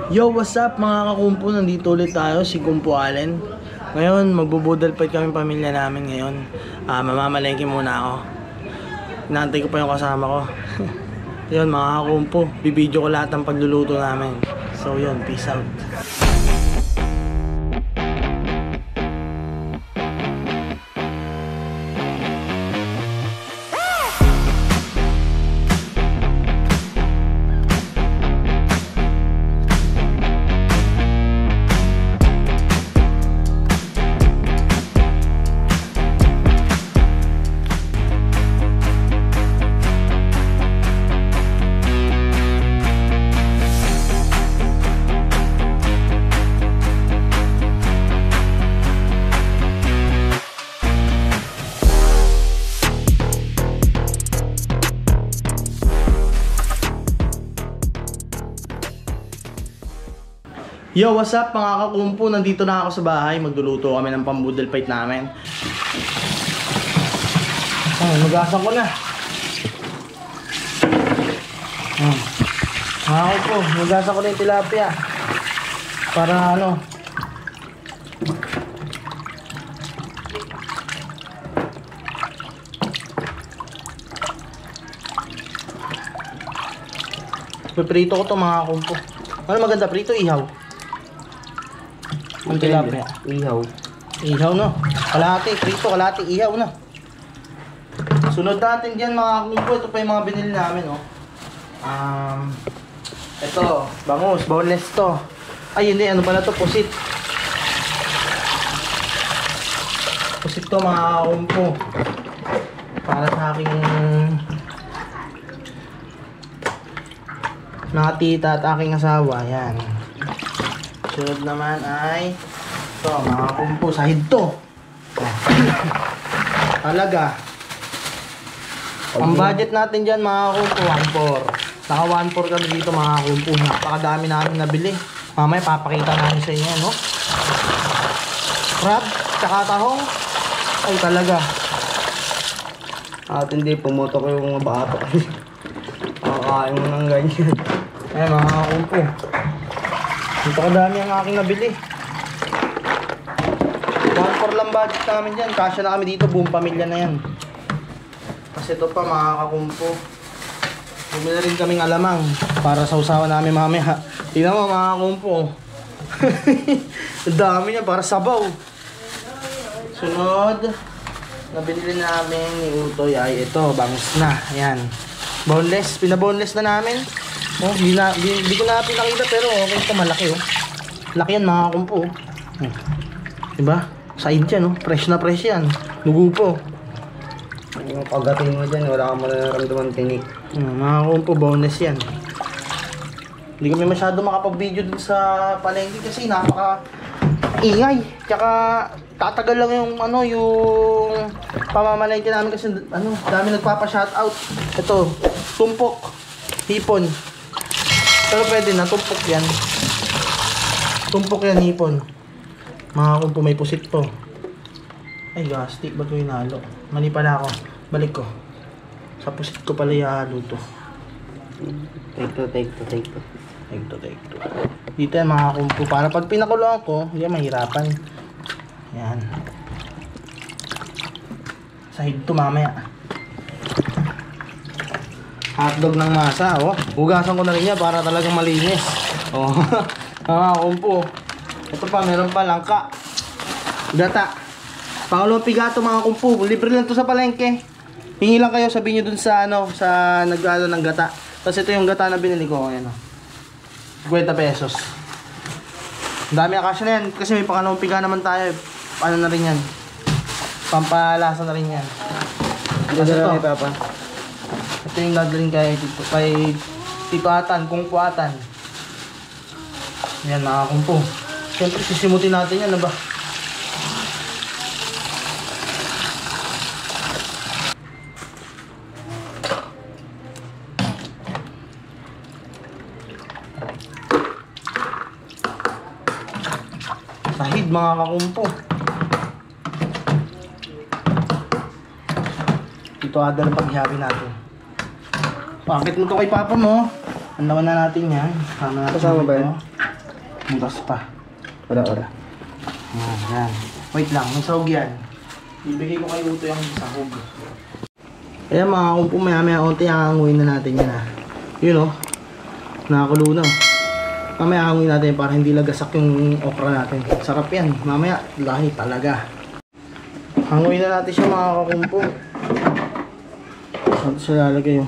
Yo, what's up mga kakumpo? Nandito ulit tayo, si Kumpo Allen. Ngayon, magbubudal fight kami pamilya namin ngayon. Mamamalengke muna ako. Inaantay ko pa yung kasama ko. Yun mga kakumpo, bibidyo ko lahat ng pagluluto namin. So yun, peace out. Yo, what's up mga kakumpo? Nandito na ako sa bahay. Magluluto kami ng pambudal fight namin. Nugasan ko na. Mga kakumpo, nugasan ko na yung tilapia. Para ano, piprito ko to mga kakumpo. Ano maganda prito? Ihaw. Ang tilapia. Ihaw. Ihaw no. Kalahati, prito, kalahati, ihaw no. Sunod natin dyan mga kumpo. Ito pa yung mga binili namin oh. Ito, bangus, boneless to. Ay hindi, ano pala to? Pusit. Pusit to mga kumpo. Para sa aking mga tita at aking asawa. Yan. Sunod naman ay ito mga kumpo, sahid to. Talaga. Ang budget natin dyan mga kumpo, 1.4. Naka 1.4 kami dito mga kumpo. Napakadami namin nabili. Mamaya papakita namin sa inyo no? Crab, tsaka tahong. Ay talaga. At hindi pumutok yung bata. Makakain mo ng ganyan. Ay mga kumpo, ito kadami ang aking nabili. 1.4 lang budget namin dyan. Kasya na kami dito, buong pamilya na yan. Kasi ito pa mga kakumpo, bumili rin kaming alamang para sa usawa namin mamaya. Tingnan mo mga kakumpo. Ang dami niya para sabaw. Sunod nabili namin ni Utoy ay ito, bangus na. Ayan, boneless, pinaboneless na namin. Oh, hindi ko na pinakita pero okay ito, malaki oh. Laki yan mga kumpo. Diba? Side yan oh, fresh na fresh yan. Lugo po. Yung pagdating mo dyan, wala kang mararamdaman tinik. Mga kumpo, bonus yan. Hindi kami masyado makapag-video dun sa palengke kasi napaka ingay. Tsaka tatagal lang yung ano, yung pamamalengke namin kasi ano, dami nagpapa-shoutout. Ito, tumpok, hipon. Pero pwede na, tumpok yan. Tumpok yan, hipon. Mga kumpo, may pusit to. Ay, gastik, ba't ko hinalo? Mali pala ako. Balik ko. Sa pusit ko pala ihalo to. Take to. Dito yan mga kumpo. Para pag pinakuloan ko, hindi mahirapan. Yan. Sahig to mamaya. Hotdog ng masa, oh. Hugasan ko na rin yan para talagang malinis. Oh. Mga kumpo. Ito pa, meron pa langka. Gata. Pangalawang pigato mga kumpo. Libre lang to sa palengke. Hingi lang kayo, sabihin nyo dun sa ano, sa nag-ano ng gata. Tapos ito yung gata na binili ko. Ayan, oh. 50 pesos. Ang dami akasya na yan. Kasi may pangalawang piga naman tayo. Ano na rin yan. Pampalasa na rin yan. Kasi ito, ito yung gagaling kay Tito Atan, Kung Kuatan. Yan mga kumpo. Siyempre sisimutin natin yan, ba? Sahid mga kakumpo. Ito ada ng paghihabi natin. Pakit mo to kay papa mo. Andawan na natin yan. Kasama ba yan? Butas pa. Wala. Yan. Wait lang, may sahog yan. Ibigay ko kay Uto yung sahog. Ayan mga kumpo, maya unti aanguin na natin yan Yun nakakulo na. Mamaya aanguin natin para hindi lagasak yung okra natin. Sarap yan. Mamaya, lahi talaga. Hanguin na natin siya mga kakumpo. Saan siya lalagay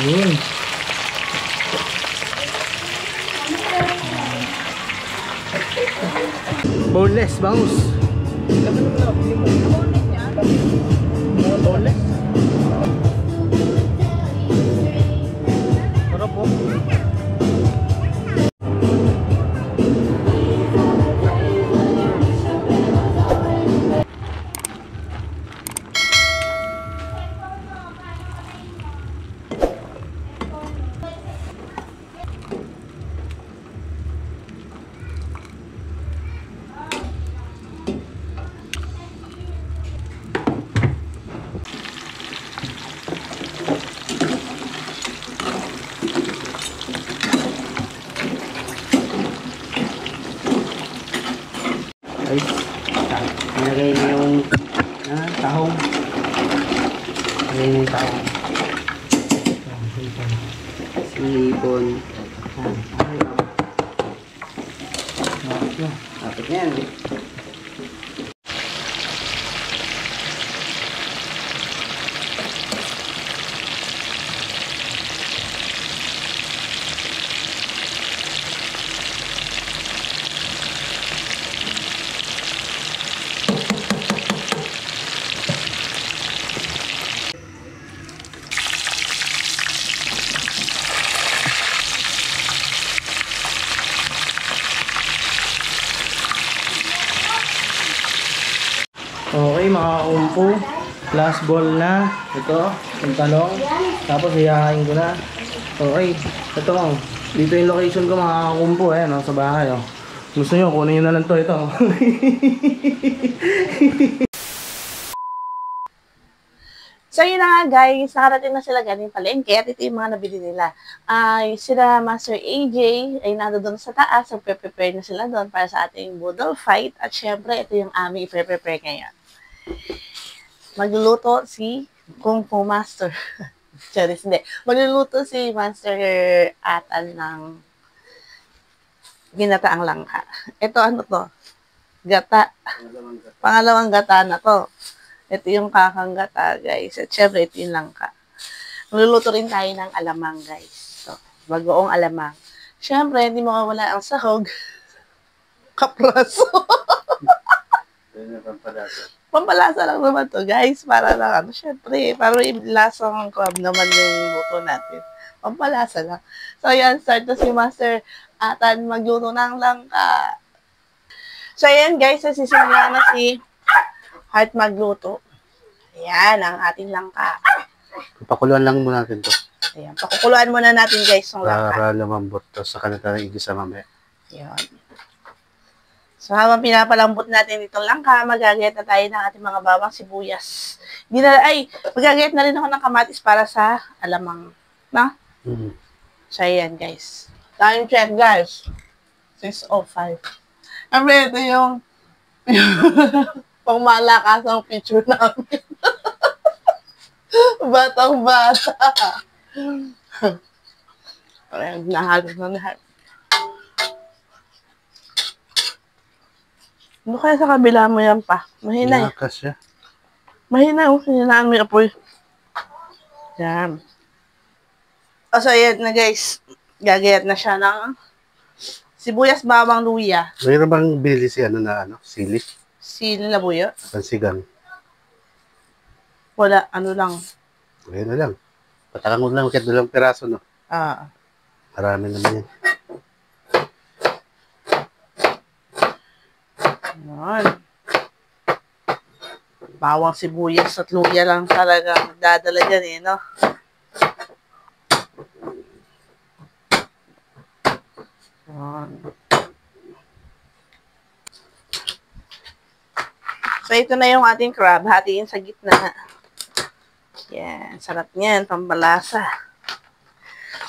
Yun. Boneless, bangus. Boneless. Sarap po. Nilagay na yung tahong. Nilagay na yung tahong. Sipon. Tapos na yan. Okay mga kumpo, last ball na. Ito, yung talong. Tapos hihahain ko na. Okay, ito dito yung location ko mga kumpo sa bahay Gusto nyo, kunin nyo na lang ito. So yun na nga guys, nakarating na sila galing palengke at ito yung mga nabili nila. Sila Master AJ ay nandoon sa taas, prepare na sila doon para sa ating Boodle Fight. At syempre, ito yung aming prepare ngayon. Magluluto si Kung Fu Master. Charis, hindi. Magluluto si Master Atan ng ginataang langka. Ito ano to? Gata. Pangalawang gata na to. Ito yung kakang gata, guys. At syempre, ito yung langka. Magluluto rin tayo ng alamang, guys. So, bagoong alamang. Syempre, hindi mawawala ang sahog. Kapraso. Pampalasa lang naman to, guys. Para lang, syempre, para ilasang kuwab naman yung luto natin. Pampalasa lang. So, yan, start na si Master Atan magluto ng langka. So, yan, guys, nasisimula na si Heart magluto. Ayan, ang ating langka. Pakuluan lang muna natin to. Ayan, pakukuluan muna natin, guys, yung langka. Para lumambot to sa kanila ng igisa mamaya. Ayan. So, habang pinapalambot natin itong langka, magagayat na tayo ng ating mga bawang sibuyas. Magagayat na rin ako ng kamatis para sa alamang. No? So, ayan, guys. Time check, guys. 6:05. Siyempre, ito yung pangmalakas ang picture namin. Batang-bata. Ayan, nahalos na lahat. Ano kaya sa kabila mo yan pa? Mahina eh. Inakas siya. Mahina oh. Hininaan mo yung apoy. Yan. So, ayan na guys. Gagayat na siya ng sibuyas, bawang, luya. Mayroon bang bili si sili? Sili na buyo. Pansigang. Wala, ano lang. Ayun na lang. Patalang mo lang, kahit 2 piraso, no? Ah. Marami naman yan. Ayan. Bawang sibuyas at luya lang talaga magdadala dyan eh, no? Ayan. So, ito na yung ating crab. Hatiin sa gitna. Yan. Sarap niyan. Pambalasa.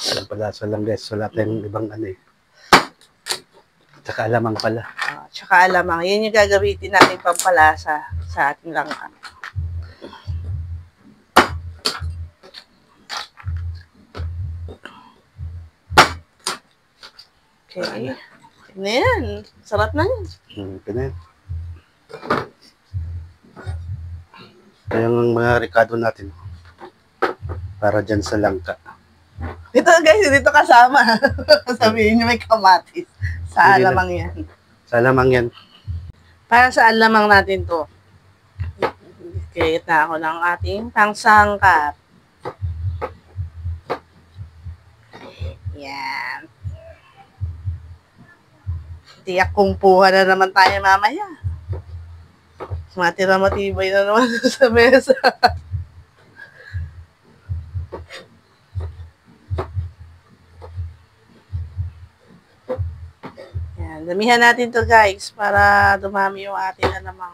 Walang palasa lang guys. Wala tayong ibang ano eh. Tsaka alamang pala. Tsaka alamang. Yan yung gagamitin natin pampalasa sa ating langka. Okay. Ano yan? Sarap na yan. Ganun. Kaya ang mga rekado natin para dyan sa langka. Ito guys, dito kasama. Sabihin nyo may kamatis. Sa Hindi alamang yan. Sa alamang yan. Para sa alamang natin to. Kaya na ako ng ating pangsangkap. Yan. Tiyak kumpuha na naman tayo mamaya. Matira matibay na naman sa mesa. Yan. Damihan natin to guys para dumami yung ating alamang.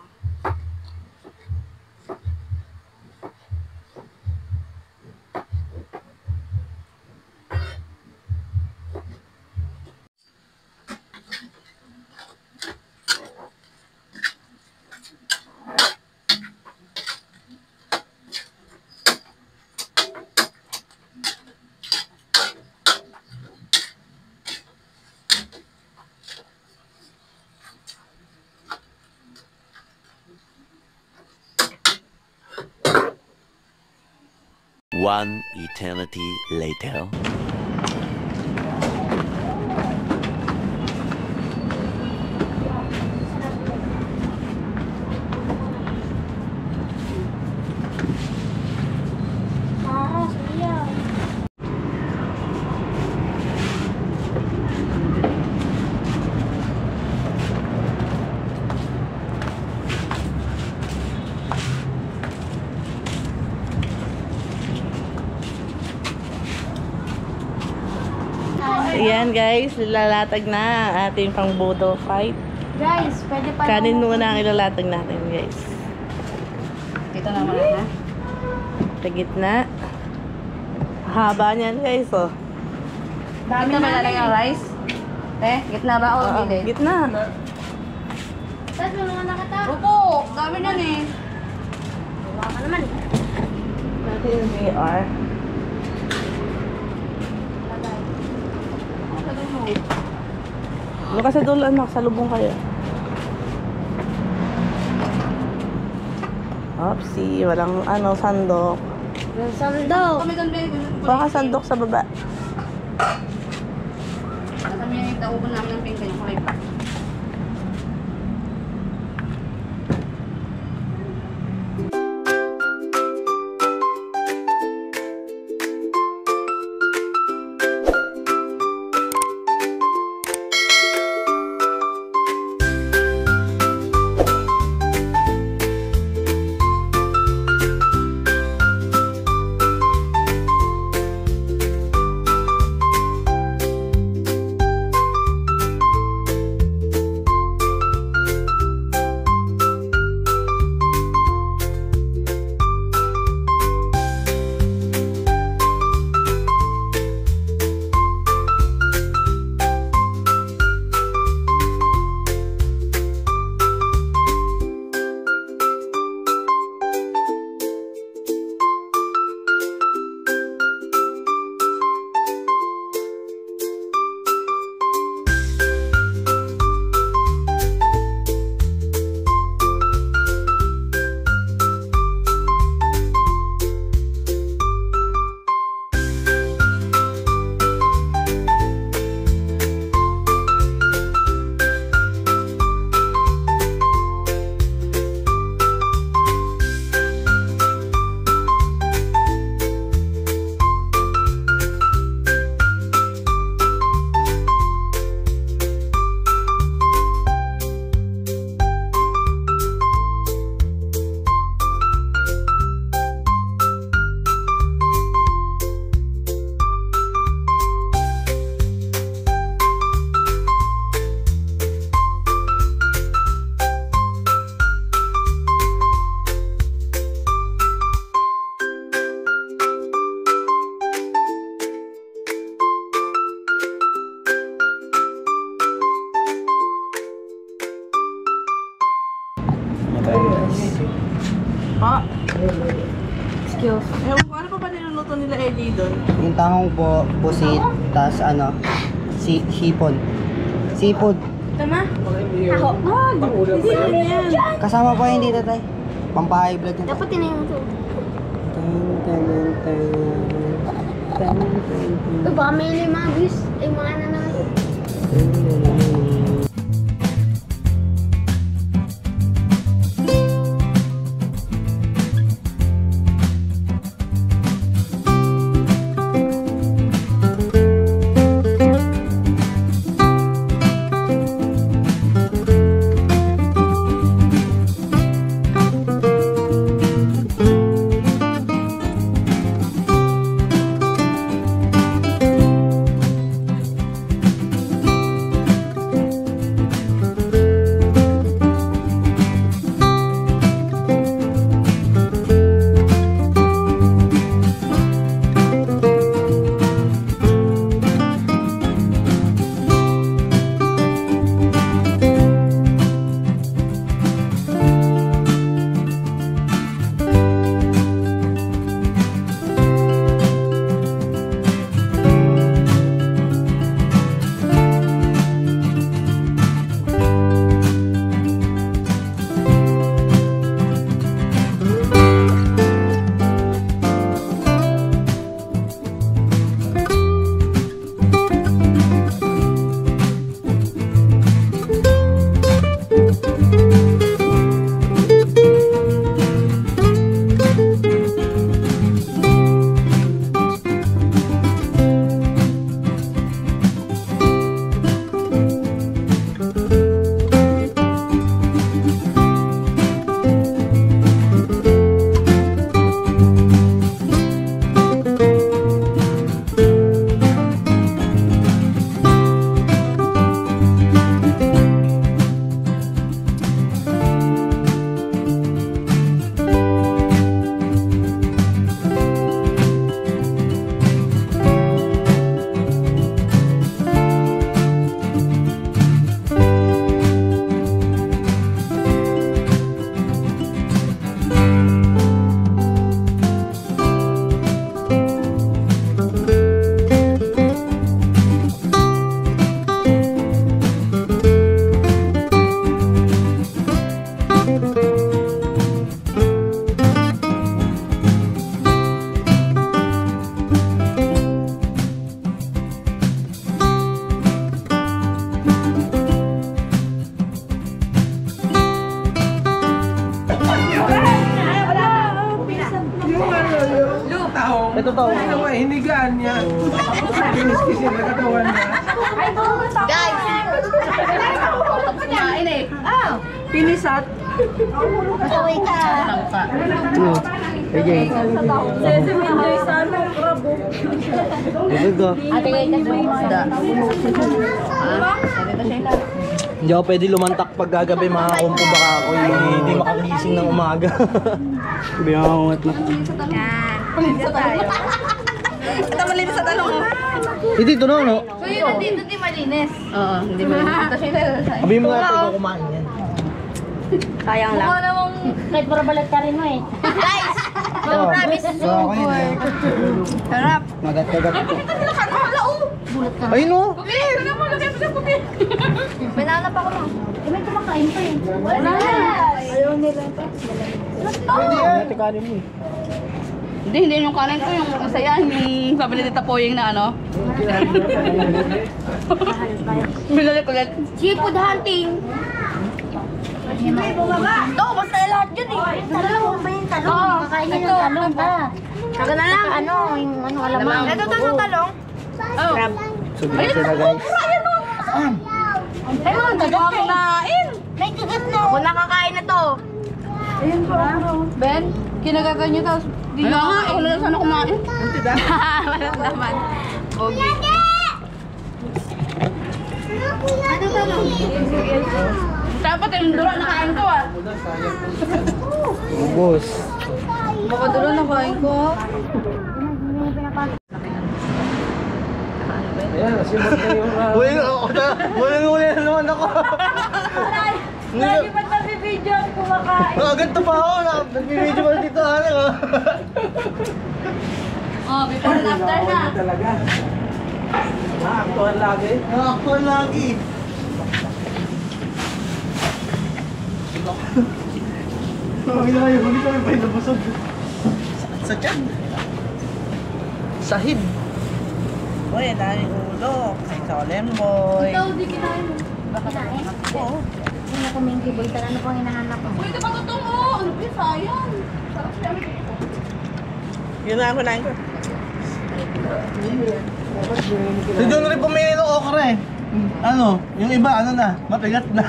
One eternity later. Ayan guys, ilalatag na ang ating pang bodo fight. Guys, pwede pa Kanin muna ang ilalatag natin guys. Dito naman ha. Sa gitna. Haba niyan guys oh. Dami na malalagay ang rice. Gitna ba o Oo, gilid? gitna. Saan mo naman nakata? Opo, dami na eh. Wala ka naman. Natin yung VR. Ano kasi doon anak, salubong kayo. Oopsie, walang ano, sandok. Sandok. Kami doon, Baka sandok sa baba. Kami yung tauban namin ng pinggan yung kulay pa. nila Eddie doon? Yung tahong po, pusit, tas ano, hipon. Seafood. Tama? Ako. Hindi ano yan. Kasama pa yun dito, tay. Pampahay blood nito. Dapat tinayin mo to. Uy, baka may limagis. Ay, mga na naman. Ito to. Ano nga, hinigaan niya. Kinis-kis yung katawan niya. Guys! Kumain eh. Pinisat. Pasaway ka. Sige. Sese mo enjoy sana. Bravo. Ito ko. Ate kayo kasi may isda. Hindi ako pwede lumantak pag gagabi mga kumpo, baka ako hindi makagising ng umaga. Biyangat na. Malinis sa tayo. Ito malinis sa talong. Hindi, ito no? So yun, dito di malinis. Oo, hindi malinis. Ito siya yung Sabihin mo nga ito kumain yan. sayang lang. Mukha namang kahit marabalat ka rin mo eh. Guys! Oh, Promise is so ako yun. Sarap. Magat-kagat ko. Bulat ka. Ayun o! Banana pa ko lang. Eh, may kumakain pa eh. Wala. Ayaw nila. Pwede yan. Natikarin mo eh. Hindi yung kanan ko, yung masaya, yung sabi ni Tita Poying na ano. Binalik ulit. Seafood hunting. Ito, basta lahat yun eh. Talong ba yung talong? Kakain niya ng talong ba? Saka na lang. Ano, yung ano, alamang. Ito yung talong. Oh. Crab. Subihin sila guys. Ay, mga kagat eh. Kakain! May kagat na. Kung nakakain na to. Ayun po. Ben, kinagagan niyo tapos di nga nga, ako na lang sana kumain. Walang naman. Okay. Ano talong? Dapat yung dura nakain ko ah. Ubus. Baka dura nakain ko. Ayan, simot na yung... Huli na naman ako. Lagi ba't nabibidyo ang kumakain? Ganito pa ako. Nagbibidyo pa dito. Oh, before and after na. Talaga. Nakaktuhan lagi. Nakaktuhan lagi. Okay na kayo, hindi kami pa inabusog. Sa tiyan. Sahid. Boy, ang daming ulo. May solemn boy. Ikaw, di kinain mo. Kinain? Oo. Hindi ako minky boy. Tara na po ang hinahanap ko. Uy, ito pa totoo. Ano ba sayang? Sarap siya. Yun na ako na ko. Si John rin pumili ng okra eh. Ano? Yung iba, ano na? Mapigat na.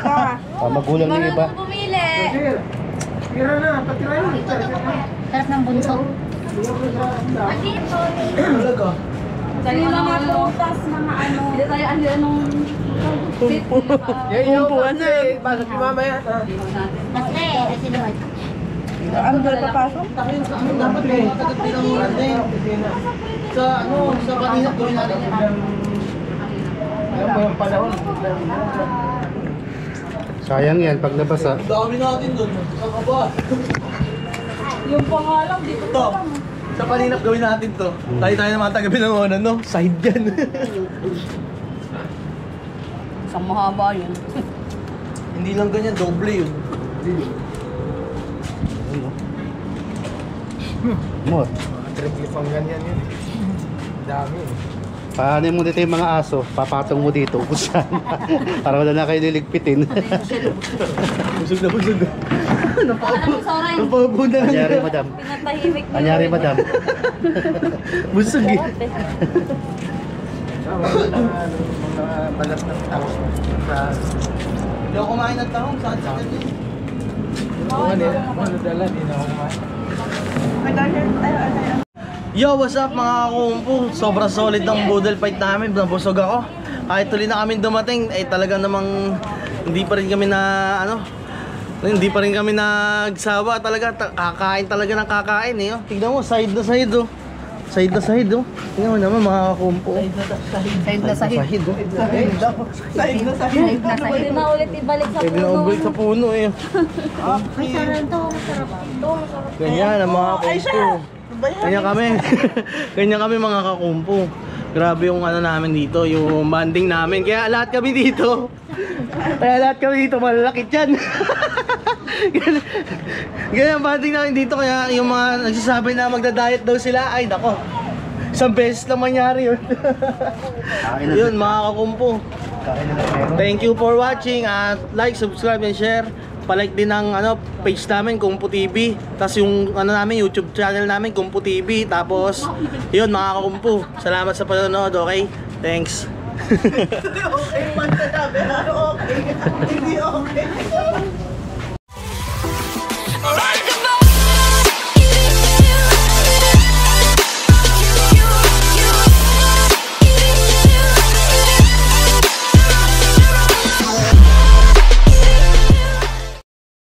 Magulang ng iba. Pumili. Tira na, patira na. Sarap ng bunso. Talaga. Dali mga prutas, mga ano. Hindi tayo anong... Yan yung ano eh. Pasok si mama yan. Kasi, kasi doon. Ano ba papasok? Dapat eh. Tagat din ang ulan din. Sa ano, sa kanina gawin natin yan. Alam mo yung panahon. Sayang yan pag nabasa. Dami natin doon. Sa kaba. Yung pangalang, di ko Ito. Sa paninap gawin natin to. Tayo naman tagabi ng una, no? Side yan. Isang mahaba yun. Hindi lang ganyan, doble yun. Mo. Triple pang ganyan yun. Dami. Paano mo dito yung mga aso? Papatong mo dito kung saan. Para wala na kayo liligpitin. Busog na busog. Soray. Napabo na lang. Anyari, madam. Pinatahimik mo. Anyari, madam. Busog eh. Mga balat ng tao. Hindi ako kumain ng tahong. Saan sa ganyan? Ano dala, di na ako kumain. Yo, what's up mga kumpo? Sobrang solid ng boodle fight namin. Nabusog ako. Kahit tuloy na kami dumating, ay talaga namang hindi pa rin kami nagsawa talaga. Kakain talaga ng kakain eh. Oh. Tignan mo, side na side oh. Side na side oh. Tignan mo naman mga kumpo. Sahid na sahid. Sahid oh. Sahid na sahid. Pwede na ulit ibalik sa Pwede na ubalik sa puno eh. Ay, sarap to. Masarap to. Masarap. Ganyan ang mga kumpo. Ganyan kami. Ganyan kami mga kakumpo. Grabe yung ano namin dito, yung banding namin. Kaya lahat kami dito. Malalakit yan. Ganyan ang banding namin dito. Kaya yung mga nagsasabi na magda-diet daw sila, ay nako. Isang beses lang mangyari yun. Yun mga kakumpo. Thank you for watching at like, subscribe and share. Palike din ang page namin Kumpo TV. Tapos yung namin YouTube channel namin Kumpo TV. Tapos yun mga kakumpo. Salamat sa panonood, okay? Thanks. Okay, man, sabi. Okay. Hindi okay.